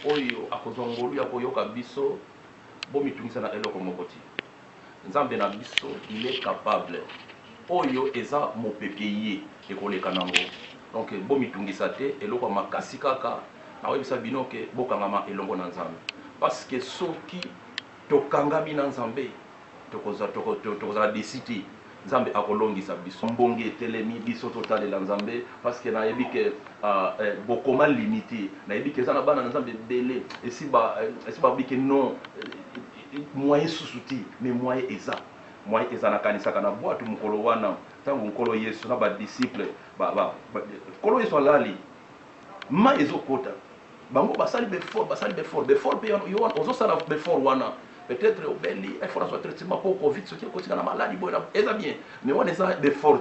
oyo akozongolu ya koyoka biso bomitungisa na eloko mokoti nzambe na biso il est capable oyo eza mopepeye ekoleka nango donc bomitungisa te eloko makasi kaka na webisa binoke bokangama elongo na nzambe. Parce que soki tokangami na nzambe tokoza décider nzambe akolongisa biso mbongi etelemi biso totalela nzambe parce que nayebi ke bokoma limité nayebi ke ezana bana na nzambe belé esi ba bike non moyen susuti mais moyen eza na kanisa kana boatu mukolo wana tangu mukolo Yesu na ba disciple kolo Yesu alali ma ezokota bango basali befort pe yo ozo sala befort wana peut-être obeli il faut soit traitement pour covid ce qui est na maladie boy eza bien mais on eza befort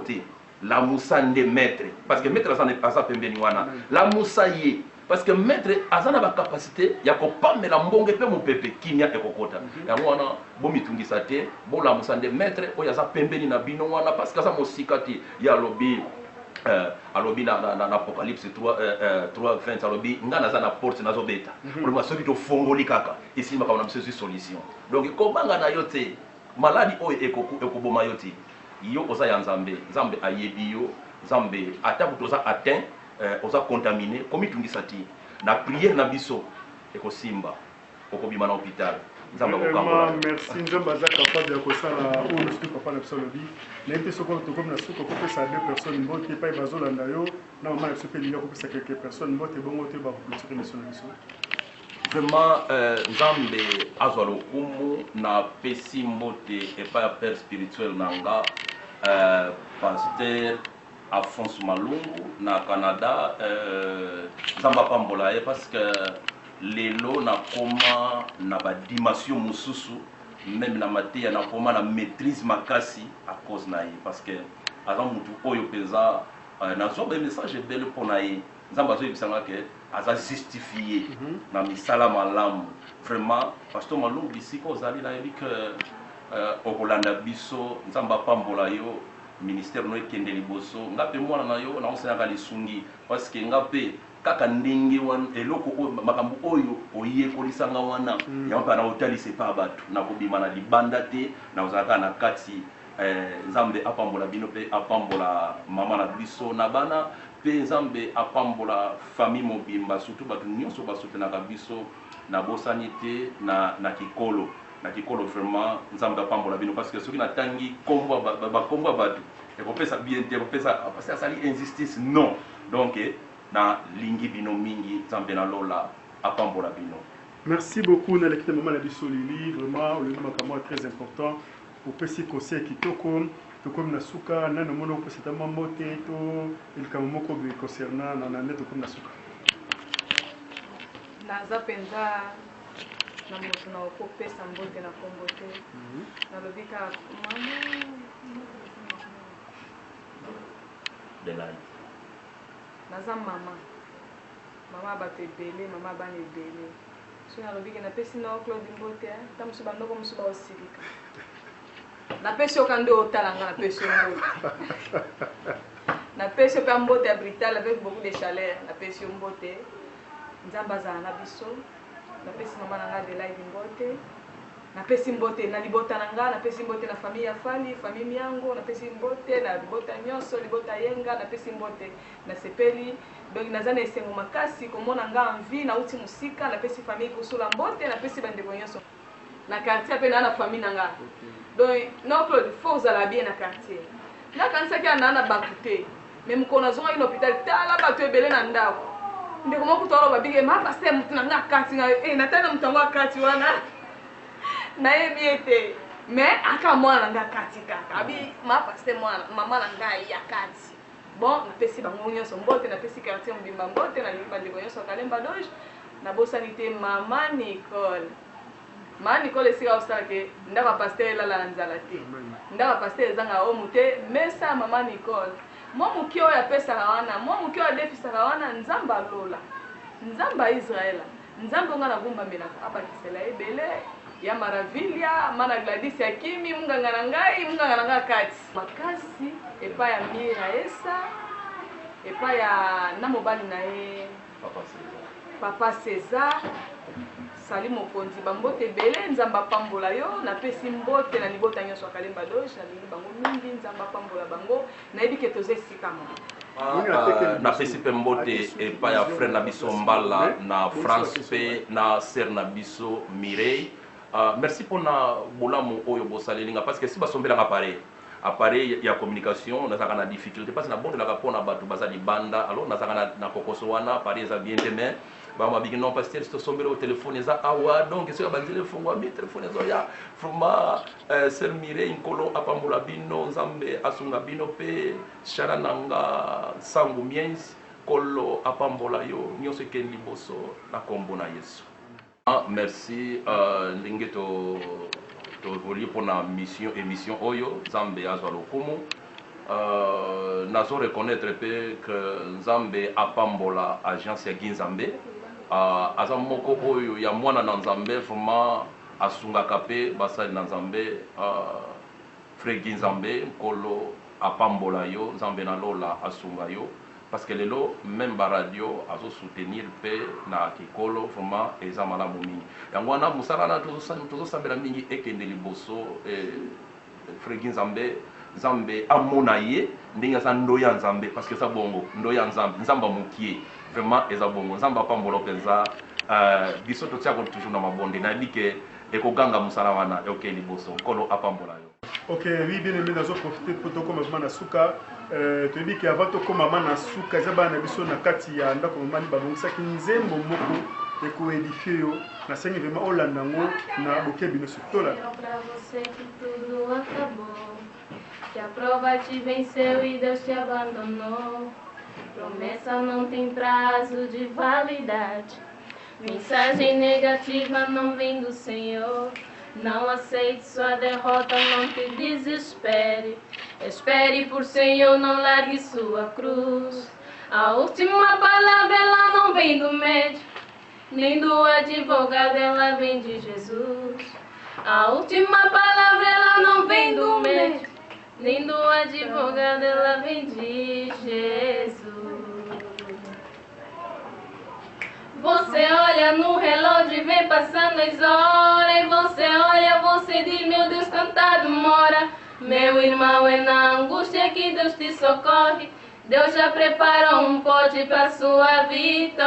la musa nde maître parce que maître ça n'est pas ça pembeni wana la musa ye parce que maître azana ba capacité ya ko pamela mbonge pe mopepe kinya ekokota yango wana bomitungisa te bo la musa nde maître oyo aza pembeni na bino wana parce que ça mosikati ya lobby alobi na Apocalypse 3:20 alobi nga naza na porte nazo beta pour moi soki to fongoli kaka ici maka na msesu solution donc kobanga na yo te maladi oyo ekoboma yo te yo oza ya nzambe ayebi yo nzambe ata butoza atteint oza contaminé komitungisa ti na prière na biso ekosimba okobima na hôpital. Vraiment, merci. Nous sommes capables de faire ça. Où nous sommes capables de faire ça. Nous sommes capables de faire ça à deux personnes. Nous sommes capables de faire ça à quelques personnes. Nous sommes capables de faire ça. Vraiment, Nzambe azwalo kumu na pesi mbote et pas père spirituel nanga pasteur Alphonse Malungu na Canada Nzamba pambola parce que lelo na koma na ba dimension mususu même na mateya na koma na maîtrise makasi à cause na ye parce que avant mutu oyo peza na zo ba message belle pour na ye nzamba zo yebisanga ke aza justifié na misala malamu vraiment pasteur Malungu bisiko ozali na yebi que okolanda biso nzamba pambola yo ministère no ekende liboso ngape mwana na yo na osenaka lisungi parce que ngape kaka ndenge wana eloko makambo oyo oyekolisanga wana yampa na otalise pa bato na kobima na libanda te na ozalaka na kati nzambe apambola bino pe apambola mama na biso na bana pe nzambe apambola famille mobimba surtout bato nyonso basotenaka biso na bosani te na kikolo na kikolo vraiment nzambe apambola bino parce que soki natangi kombo bakombo bato ekopesa bien te ekopesa parce que asali injustice non donc na lingi bino mingi nzambe na lola apambola bino. Merci beaucoup na lekite mama na biso lili vraiment le makambo très important pour pesi conseil kitoko to comme na suka na no mono ko seta mambo te to il kamoko bi concernant na neto comme na suka naza penza na moto na okopesa mbote na kombo te nalobi kaka mama Delani naza mama bato ebele mama bana ebele so nalobi ke napesi na Claude mbote ta mosu bandoko mosu baosilika napesi oka nde otalanga napesi yo mbote napesi oka mbote ya Brital avec beaucoup de chaleur napesi yo mbote nzambe azala na biso napesi mama na nga Adelaide mbote napesi mbote na libota na nga napesi mbote na famille ya Fali famille miango napesi mbote na libota nyonso libota yenga napesi mbote na sepeli donc naza na esengo makasi komona nga envie na uti musika napesi famille kusula mbote napesi bandeko nyonso na quartier pe na famille na nga donc non Claude faut ozala bien na quartier na kanisaki na bakute mais mokona azonga l'hôpital tala bato ebele na ndako ndeko moko tolo babige ma pasteur mutu na nga kati na natana mutango akati wana na yebi ete mais aka mwana nga kati kaka abi ma pasteur mwana mama na nga ya kati bon napesi bango nyonso mbote napesi quartier mbimba mbote na liba ndeko nyonso Kalemba Doge na bosanité mama Nicole esika osala ke ndaka pasteur elala na nzala te ndaka pasteur ezanga omu te mesa mama Nicole mwa moki oyo apesaka wana mwa moki oyo adefisaka wana nzambe alola nzambe ya Israela nzambe onga nagumbamelaka abakisela ebele ya Maravilia mana Gladys ya Kimi munganga na ngai munganga na ngai kati makasi epa ya Mira Esa epa ya na mobali na ye Papa César sali mokonzi bambote ebele nzambe apambola yo napesi mbote na libota nyonso ya Kalemba Doge na lingi bango mingi nzambe apambola bango nayebi ke toza esika moko napesi mpe mbote epai ya frère na biso Mbala na France mpe na sœur na biso Mireille merci mpona bolamu oyo bosalelinga parce que si basombelanga appareil ya communication nazalaka na difficulté parce que nabondelaka mpona bato baza libanda alors nazalaka na kokoso wana appareil eza bien te mais bamabiki non pasteur si tosombeli o telefone eza awa donc soki banzela efungwa mi telefone ezo ya vraiment sœur Mireille nkolo apambola bino nzambe asunga bino mpe shara nanga sangu mienzi kolo apambola yo nyonso ekendi liboso na kombo na Yesu. Merci ndenge tovolie mpona émission oyo nzambe azwa lokumu nazo reconnaître mpe que nzambe apambola agence ya Ginzambe aza moko oyo ya mwana na nzambe vraiment asungaka mpe basali na nzambe frère Ginzambe nkolo apambola yo nzambe na lola asunga yo parce que lelo même ba radio azo soutenir pe na kikolo vraiment eza malamu mingi yango wana musala na tozo sambela mingi ekende liboso frère Ginzambe nzambe amona ye ndenge eza ndoya nzambe parce que eza bongo ndoya nzambe nzamba mokie vraiment eza bongo nzamba apambola mpenza biso totiako toujours na mabonde nayebi ke ekoganga musala wana okende liboso nkolo apambola yo. Ok, oui, bien aimé, nous avons profité pour tout comme maman Suka. Tu dis qu'avant tout comme maman Suka, j'ai pas n'habitué na kati ya nda comme maman babong ça qui nous aime beaucoup et qu'on édifie yo. Na sengi vraiment Olandango na boke bino surtout là. Pra você que tudo acabou, que a prova te venceu e Deus te abandonou. Promessa não tem prazo de validade. Mensagem negativa não vem do Senhor. Não aceite sua derrota, não te desespere. Espere por Senhor, não largue sua cruz. A última palavra ela não vem do médico, nem do advogado, ela vem de Jesus. A última palavra ela não vem do médico, nem do advogado, ela vem de Jesus. Você olha no relógio e vê passando as horas, e você olha, você diz, meu Deus, tanta demora. Meu irmão, é na angústia que Deus te socorre. Deus já preparou um pote para sua vitória.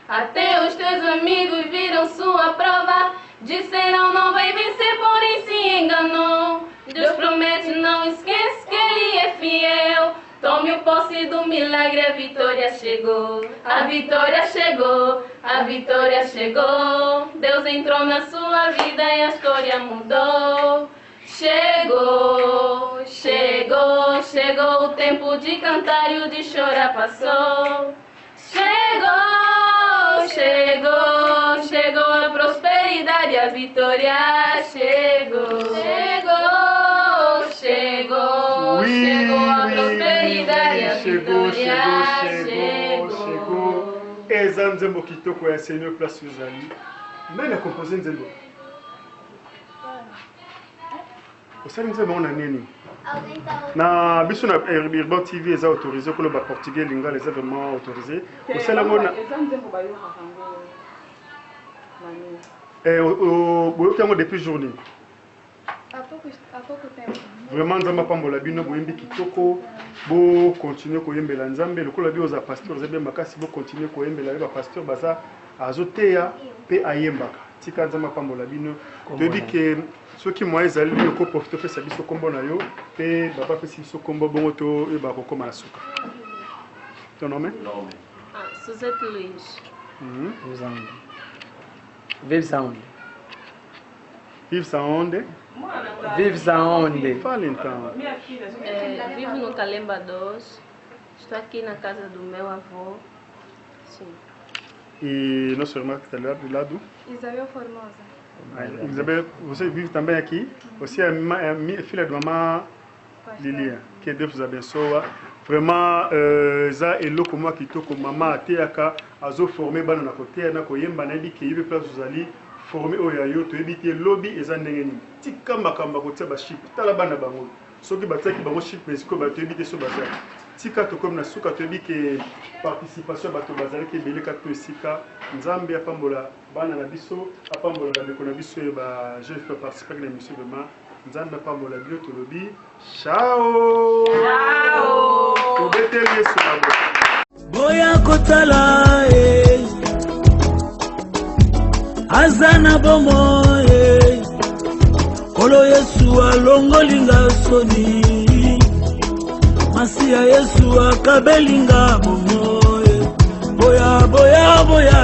Até os teus amigos viram sua prova, disseram não vai vencer, porém se enganou. Deus promete, não esquece que Ele é fiel. Tome o posse do milagre, a vitória chegou. A vitória chegou, a vitória chegou. Deus entrou na sua vida e a história mudou. Chegou, chegou, chegou o tempo de cantar e o de chorar passou. Chegou, chegou, chegou a prosperidade, a vitória chegou. Chegou, chegou, chegou a prosperidade, a vitória chegou. Eza nzembo kitoko ya Seigneur place yozali. Nani akompoze nzembo? Osali nzembo ona nini? Na biso na Urban TV eza autorisé ko ba portugais lingala eza vraiment autorisé. Osala ngona eza nzembo bayoka kango. Boyokango depuis journée. À pouco tempo. Vraiment nzamba pambola bino boyembi kitoko, bo continuer koyembela nzambe lokola bi oza pasteur za bien makasi bo continuer koyembela ba pasteur baza azoteya pe ayembaka. Tika nzamba pambola bino. Toyebi ke soki moi ezali ko profiter pe sa biso kombo na yo pe baba pe biso kombo bongo to e ba kokoma na suka. Ton nom? Suzette Luiz. Vive sa onde? Vive sa onde? Vive sa onde? Fala então. Vivo no Calemba 2. Estou aqui na casa do meu avô. Sim. E nosso irmão que está do lado? Isabel Formosa. Isabel, você vive também aqui? Você é filha de mamãe Lilia. Que Deus vous abençoe. Vraiment, ça est là comme moi qui toque maman ateaka azo formé bana na côté na koyemba na bi kibe place vous allez former oyayo to ebité lobby eza ndenge ni. Tika makamba ko tia ba ship tala bana bango. Soki bataki bango ship mais ko ba to ebité so baza. Tika to comme na suka to ebike participation bato bazali ke beleka to sika nzambe apambola bana na biso apambola ba meko na biso ba je fais participer à l'émission vraiment nzambe apambola bio to lobby. Ciao. Ciao. Tobeteli Yesu nabo. Boya kotala azana bomo kolo Yesu alongolinga soni Masia Yesu akabelinga bomo boya boya boya